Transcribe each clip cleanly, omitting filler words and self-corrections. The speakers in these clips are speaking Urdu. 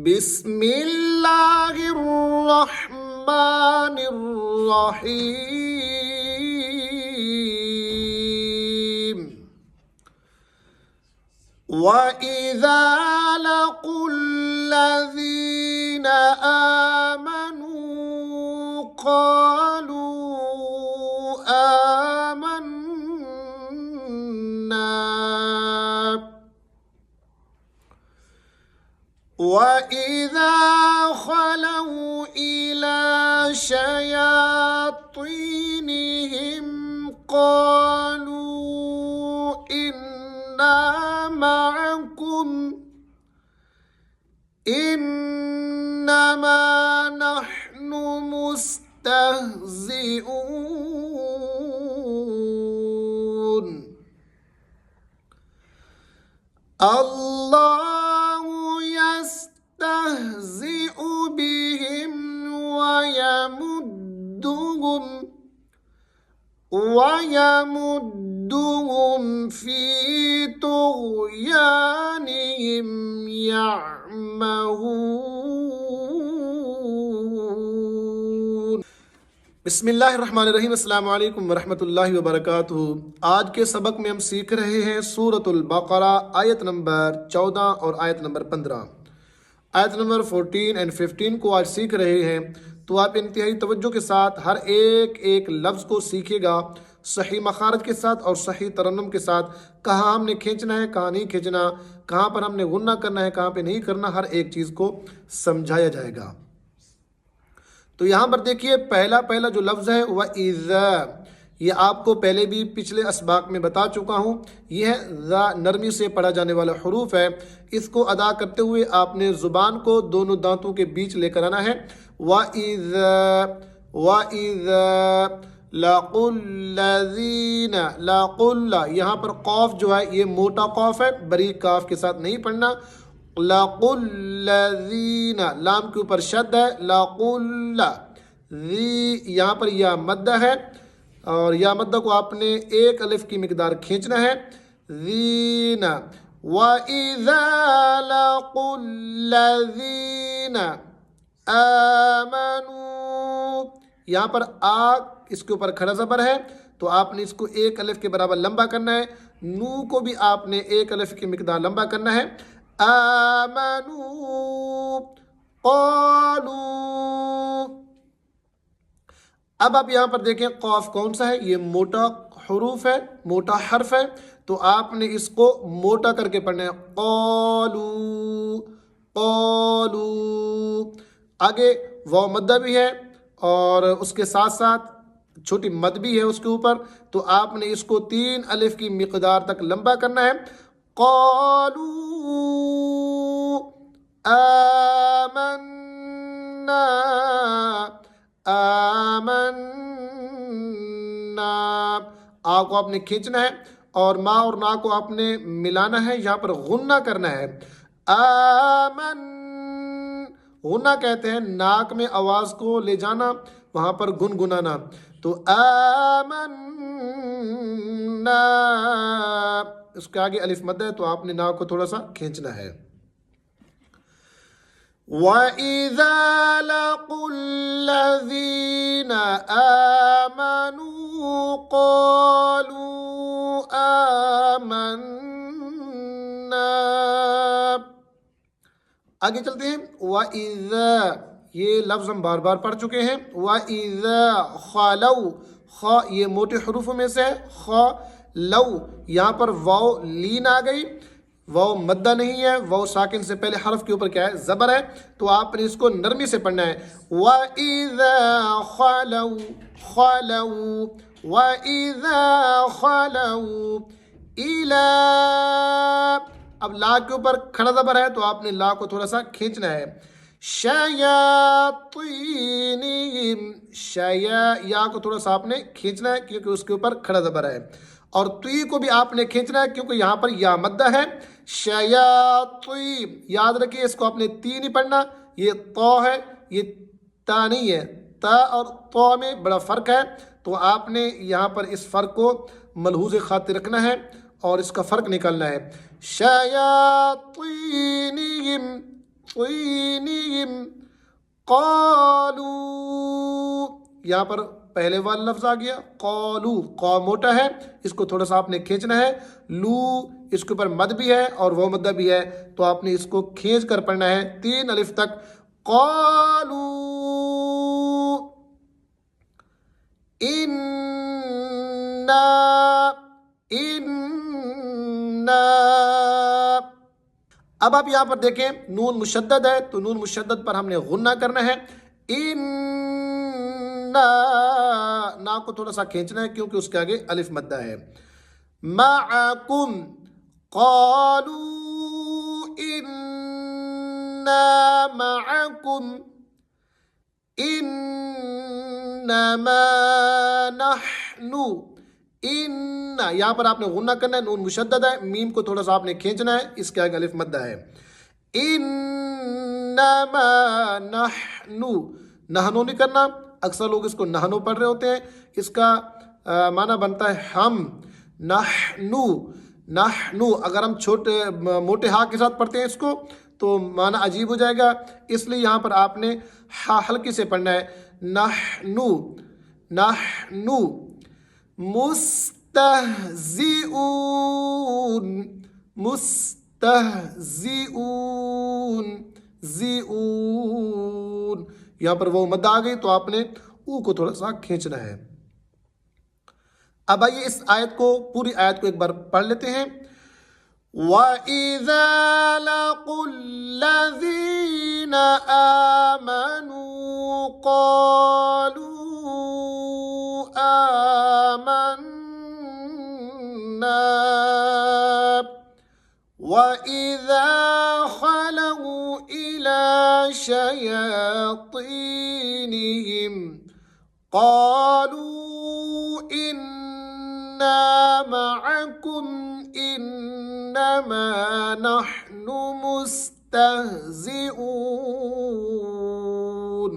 بسم اللہ الرحمن الرحیم وَإِذَا لَقُوا الَّذِينَ آمَنُوا قَالُوا آمَنَّا وَإِذَا خَلَوْا إِلَى شَيَاطِينِهِمْ قَالُوا إِنَّا مَعَكُمْ إِنَّمَا نَحْنُ مُسْتَهْزِئُونَ اللہ يستهزئ بهم ويمدهم في طغيانهم يعمهون۔ بسم اللہ الرحمن الرحیم۔ السلام علیکم ورحمۃ اللہ وبرکاتہ۔ آج کے سبق میں ہم سیکھ رہے ہیں سورۃ البقرہ آیت نمبر 14 اور آیت نمبر 15۔ آیت نمبر 14 اور 15 کو آج سیکھ رہے ہیں، تو آپ انتہائی توجہ کے ساتھ ہر ایک لفظ کو سیکھے گا، صحیح مخارج کے ساتھ اور صحیح ترنم کے ساتھ۔ کہاں ہم نے کھینچنا ہے، کہاں نہیں کھینچنا، کہاں پر ہم نے غنہ کرنا ہے، کہاں پہ نہیں کرنا، ہر ایک چیز کو سمجھایا جائے گا۔ تو یہاں پر دیکھیے پہلا جو لفظ ہے وَإِذَا، یہ آپ کو پہلے بھی پچھلے اسباق میں بتا چکا ہوں، یہ ہے ذا، نرمی سے پڑھا جانے والا حروف ہے۔ اس کو ادا کرتے ہوئے آپ نے زبان کو دونوں دانتوں کے بیچ لے کر آنا ہے۔ وَإِذَا لَقُوا الَّذِينَ، یہاں پر قوف جو ہے یہ موٹا قوف ہے، باریک کاف کے ساتھ نہیں پڑھنا۔ لَقُوا الَّذِينَ، لام کے اوپر شد ہے، لَقُوا یہاں پر یا مدہ ہے، اور یا مدہ کو آپ نے ایک الف کی مقدار کھینچنا ہے۔ ذین، وَإِذَا لَقُوا الَّذِينَ آمَنُوا، یہاں پر آ اس کے اوپر کھڑا زبر ہے، تو آپ نے اس کو ایک الف کے برابر لمبا کرنا ہے۔ نو کو بھی آپ نے ایک الف کی مقدار لمبا کرنا ہے۔ آمنوا قالوا، اب آپ یہاں پر دیکھیں قاف کون سا ہے، یہ موٹا حروف ہے، موٹا حرف ہے، تو آپ نے اس کو موٹا کر کے پڑھنا ہے۔ قالوا، آگے واو مدہ بھی ہے اور اس کے ساتھ ساتھ چھوٹی مد بھی ہے اس کے اوپر، تو آپ نے اس کو 3 الف کی مقدار تک لمبا کرنا ہے۔ قالوا آمنا، آ کو آپ نے کھینچنا ہے اور ما اور نا کو آپ نے ملانا ہے، یہاں پر غنہ کرنا ہے۔ غنہ کہتے ہیں ناک میں آواز کو لے جانا، وہاں پر گنگنانا، تو آمنا، اس کے آگے الف مد ہے، تو آپ نے نا کو تھوڑا سا کھینچنا ہے۔ وَإِذَا لَقُوا الَّذِينَ آمَنُوا قَالُوا آمَنَّا، آگے چلتے ہیں۔ وَإِذَا، یہ لفظ ہم بار بار پڑھ چکے ہیں۔ وَإِذَا خَلَوْا، خا یہ موٹے حروفوں میں سے ہے، خا لو، یہاں پر واو لین آ گئی، واو مدہ نہیں ہے، واو ساکن سے پہلے حرف کے اوپر کیا ہے، زبر ہے، تو آپ نے اس کو نرمی سے پڑھنا ہے۔ وَإِذَا خَلَوْا وَإِذَا خَلَوْا إِلَىٰ، اب لا کے اوپر کھڑا زبر ہے، تو آپ نے لا کو تھوڑا سا کھینچنا ہے۔ شَيَاطِينِهِمْ، یا کو تھوڑا سا آپ نے کھینچنا ہے کیونکہ اس کے اوپر کھڑا زبر ہے، اور تی کو بھی آپ نے کھینچنا ہے کیونکہ یہاں پر یا مدہ ہے۔ شیاطی، یاد رکھیے اس کو آپ نے تی نہیں پڑھنا، یہ تو ہے، یہ تا نہیں ہے، تا اور تو میں بڑا فرق ہے، تو آپ نے یہاں پر اس فرق کو ملحوظ خاطر رکھنا ہے اور اس کا فرق نکالنا ہے۔ شیاطینہم، شياطينهم قالوا، یہاں پر پہلے والا لفظ آ گیا قالو، قا موٹا ہے، اس کو تھوڑا سا آپ نے کھینچنا ہے، لو اس کے اوپر مد بھی ہے اور وہ مدہ بھی ہے، تو آپ نے اس کو کھینچ کر پڑھنا ہے 3 الف تک. قالو انا. اب آپ یہاں پر دیکھیں نون مشدد ہے، تو نون مشدد پر ہم نے غنہ کرنا ہے. نا کو تھوڑا سا کھینچنا ہے کیونکہ اس کے آگے الف مدہ ہے. معکم قالوا انا معکم انما نحن. یہاں پر آپ نے غنہ کرنا ہے، نون مشدد ہے، میم کو تھوڑا سا آپ نے کھینچنا ہے، اس کے آگے الف مدہ ہے. انما نحن، نحنو نہیں کرنا، اکثر لوگ اس کو نحنو پڑھ رہے ہوتے ہیں، اس کا معنی بنتا ہے ہم. نحنو، نحنو اگر ہم چھوٹے موٹے ہا کے ساتھ پڑھتے ہیں اس کو تو معنی عجیب ہو جائے گا، اس لیے یہاں پر آپ نے ہا ہلکے سے پڑھنا ہے. نحنو، نحنو مستہزئون، مستہزئون، زئون، یہاں پر وہ مد آ گئی تو آپ نے او کو تھوڑا سا کھینچنا ہے. اب آئیے اس آیت کو، پوری آیت کو ایک بار پڑھ لیتے ہیں. وَإِذَا لَقُوا الَّذِينَ آمَنُوا قَالُوا آمَنَّا وَإِذَا خَلَوْا إِلَى شَيَاطِينِهِمْ قَالُوا إِنَّا مَعَكُمْ إِنَّمَا نَحْنُ مُسْتَهْزِئُونَ.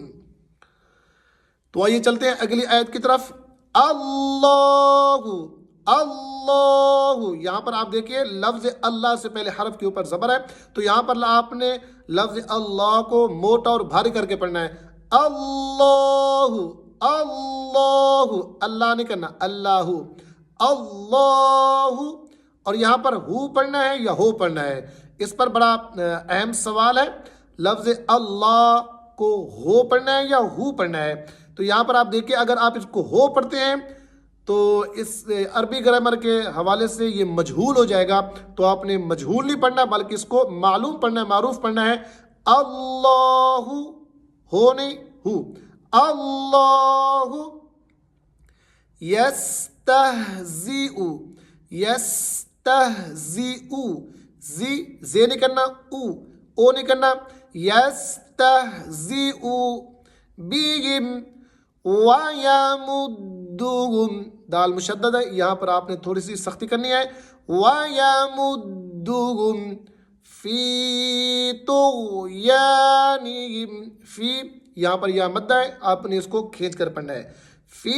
تو آئیے چلتے ہیں اگلی آیت کی طرف. اللہ، اللہ، یہاں پر آپ دیکھیے لفظ اللہ سے پہلے حرف کے اوپر زبر ہے، تو یہاں پر آپ نے لفظ اللہ کو موٹا اور بھاری کر کے پڑھنا ہے. اللہ، اللہ، اللہ نہیں کرنا، اللہ، اللہ. اور یہاں پر ہو پڑھنا ہے یا ہو پڑھنا ہے، اس پر بڑا اہم سوال ہے. لفظ اللہ کو ہو پڑھنا ہے یا ہو پڑھنا ہے؟ تو یہاں پر آپ دیکھیں اگر آپ اس کو ہو پڑھتے ہیں تو اس عربی گرامر کے حوالے سے یہ مجہول ہو جائے گا، تو آپ نے مجہول نہیں پڑھنا بلکہ اس کو معلوم پڑھنا ہے، معروف پڑھنا ہے. اللہ، ہو نہیں، ہو. اللہ یستہزئ، یستہزئ، زی نہیں کرنا، او نہیں کرنا. یستہزئ بہم وَيَمُدُّهُمْ، دال مشدد ہے، یہاں پر آپ نے تھوڑی سی سختی کرنی ہے. وَيَمُدُّهُمْ فِي طُغْيَانِهِمْ، فی یہاں پر یا مدہ ہے، آپ نے اس کو کھینچ کر پڑھنا ہے. فی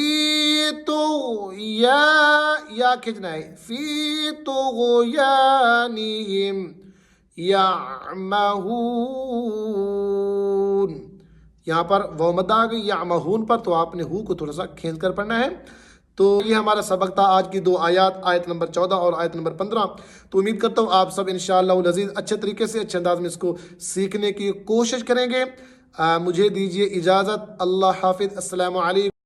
یا کھینچنا ہے. فی طُغْيَانِهِمْ يَعْمَهُونَ، یہاں پر وہ مد آ گئی یعمہون پر، تو آپ نے ہو کو تھوڑا سا کھینچ کر پڑھنا ہے. تو یہ ہمارا سبق تھا آج کی 2 آیات، آیت نمبر 14 اور آیت نمبر 15. تو امید کرتا ہوں آپ سب انشاءاللہ العزیز اچھے طریقے سے، اچھے انداز میں اس کو سیکھنے کی کوشش کریں گے. مجھے دیجیے اجازت. اللہ حافظ. السلام علیکم.